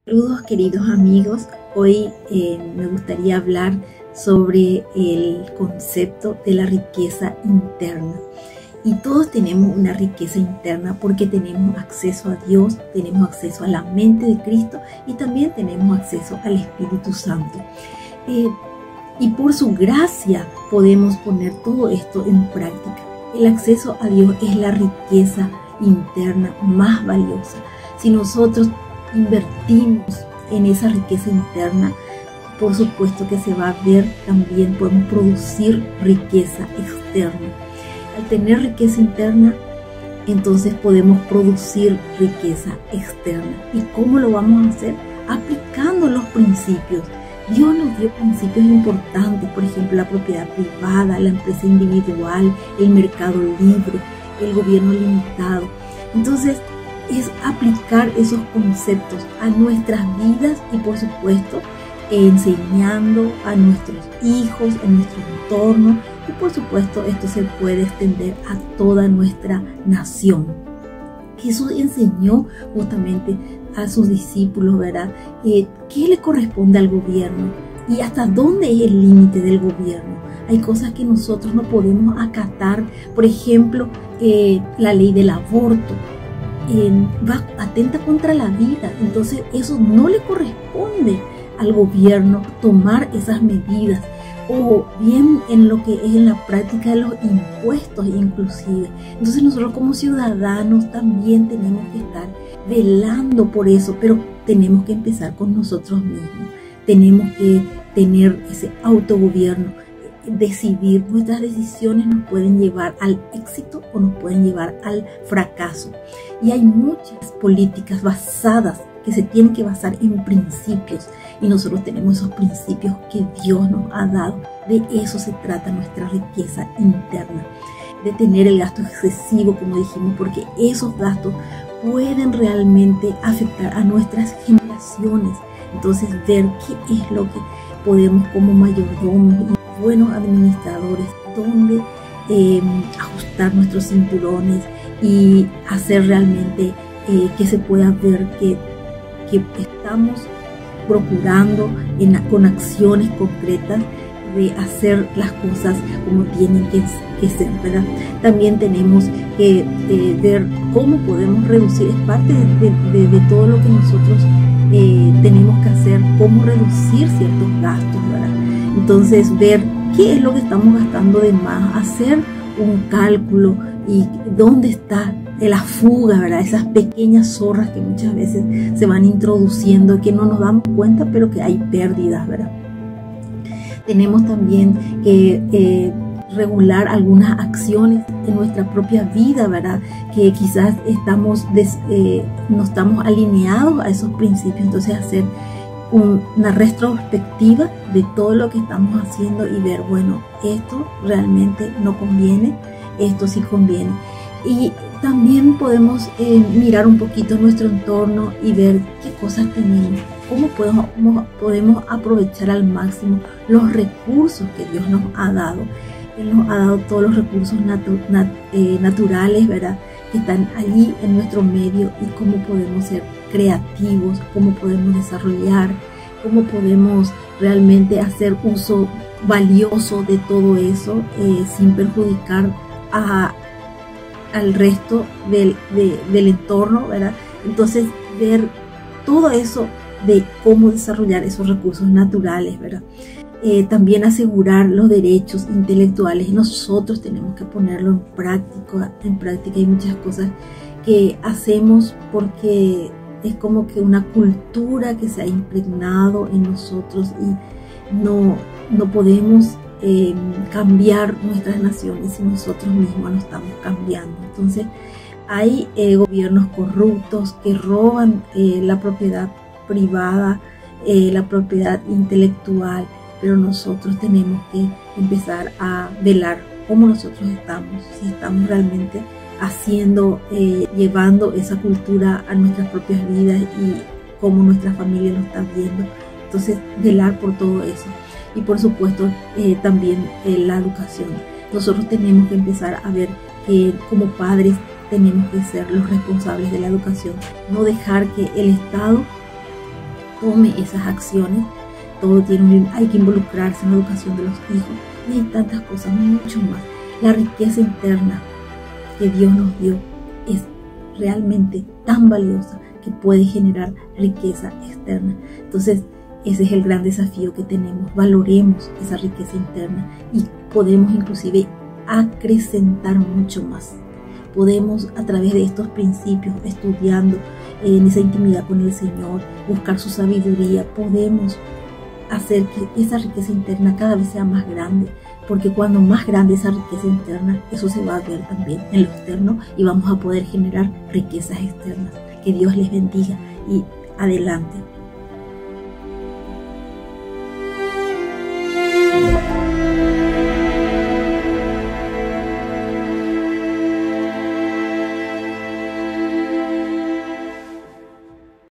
Saludos queridos amigos, hoy me gustaría hablar sobre el concepto de la riqueza interna. Y todos tenemos una riqueza interna porque tenemos acceso a Dios, tenemos acceso a la mente de Cristo y también tenemos acceso al Espíritu Santo. Y por su gracia podemos poner todo esto en práctica. El acceso a Dios es la riqueza interna más valiosa. Si nosotros invertimos en esa riqueza interna, por supuesto que se va a ver también, podemos producir riqueza externa. Al tener riqueza interna, entonces podemos producir riqueza externa. ¿Y cómo lo vamos a hacer? Aplicando los principios. Dios nos dio principios importantes, por ejemplo, la propiedad privada, la empresa individual, el mercado libre, el gobierno limitado. Entonces, es aplicar esos conceptos a nuestras vidas y, por supuesto, enseñando a nuestros hijos, en nuestro entorno, y por supuesto esto se puede extender a toda nuestra nación. Jesús enseñó justamente a sus discípulos, ¿verdad? ¿Qué le corresponde al gobierno? Y hasta dónde es el límite del gobierno. Hay cosas que nosotros no podemos acatar, por ejemplo, la ley del aborto. Atenta contra la vida, entonces eso no le corresponde al gobierno tomar esas medidas, o bien en lo que es en la práctica de los impuestos inclusive. Entonces nosotros como ciudadanos también tenemos que estar velando por eso, pero tenemos que empezar con nosotros mismos, tenemos que tener ese autogobierno. Decidir, nuestras decisiones nos pueden llevar al éxito o nos pueden llevar al fracaso. Y hay muchas políticas basadas que se tienen que basar en principios, y nosotros tenemos esos principios que Dios nos ha dado. De eso se trata nuestra riqueza interna, de tener el gasto excesivo, como dijimos, porque esos gastos pueden realmente afectar a nuestras generaciones. Entonces, ver qué es lo que podemos como mayordomos y buenos administradores, donde ajustar nuestros cinturones y hacer realmente que se pueda ver que estamos procurando con acciones concretas de hacer las cosas como tienen que ser, ¿verdad? También tenemos que ver cómo podemos reducir, es parte de todo lo que nosotros tenemos que hacer, cómo reducir ciertos gastos, ¿verdad? Entonces, ver qué es lo que estamos gastando de más, hacer un cálculo y dónde está la fuga, ¿verdad? Esas pequeñas zorras que muchas veces se van introduciendo, que no nos damos cuenta, pero que hay pérdidas, ¿verdad? Tenemos también que regular algunas acciones en nuestra propia vida, ¿verdad? Que quizás no estamos alineados a esos principios. Entonces, hacer una retrospectiva de todo lo que estamos haciendo y ver, bueno, esto realmente no conviene, esto sí conviene. Y también podemos mirar un poquito nuestro entorno y ver qué cosas tenemos, cómo podemos aprovechar al máximo los recursos que Dios nos ha dado. Él nos ha dado todos los recursos naturales, ¿verdad?, que están allí en nuestro medio, y cómo podemos ser creativos, cómo podemos desarrollar, cómo podemos realmente hacer uso valioso de todo eso sin perjudicar al resto del entorno, ¿verdad? Entonces, ver todo eso de cómo desarrollar esos recursos naturales, ¿verdad? También asegurar los derechos intelectuales. Nosotros tenemos que ponerlo en práctica. Hay muchas cosas que hacemos porque es como que una cultura que se ha impregnado en nosotros, y no podemos cambiar nuestras naciones si nosotros mismos no estamos cambiando. Entonces, hay gobiernos corruptos que roban la propiedad privada, la propiedad intelectual, pero nosotros tenemos que empezar a velar cómo nosotros estamos, si estamos realmente llevando esa cultura a nuestras propias vidas y cómo nuestra familia lo está viendo. Entonces, velar por todo eso. Y por supuesto, también la educación. Nosotros tenemos que empezar a ver que como padres tenemos que ser los responsables de la educación, no dejar que el Estado tome esas acciones. Todo hay que involucrarse en la educación de los hijos y hay tantas cosas, mucho más. La riqueza interna que Dios nos dio es realmente tan valiosa que puede generar riqueza externa. Entonces, ese es el gran desafío que tenemos. Valoremos esa riqueza interna y podemos inclusive acrecentar mucho más. Podemos, a través de estos principios, estudiando en esa intimidad con el Señor, buscar su sabiduría, podemos hacer que esa riqueza interna cada vez sea más grande, porque cuando más grande esa riqueza interna, eso se va a ver también en lo externo y vamos a poder generar riquezas externas. Que Dios les bendiga y adelante.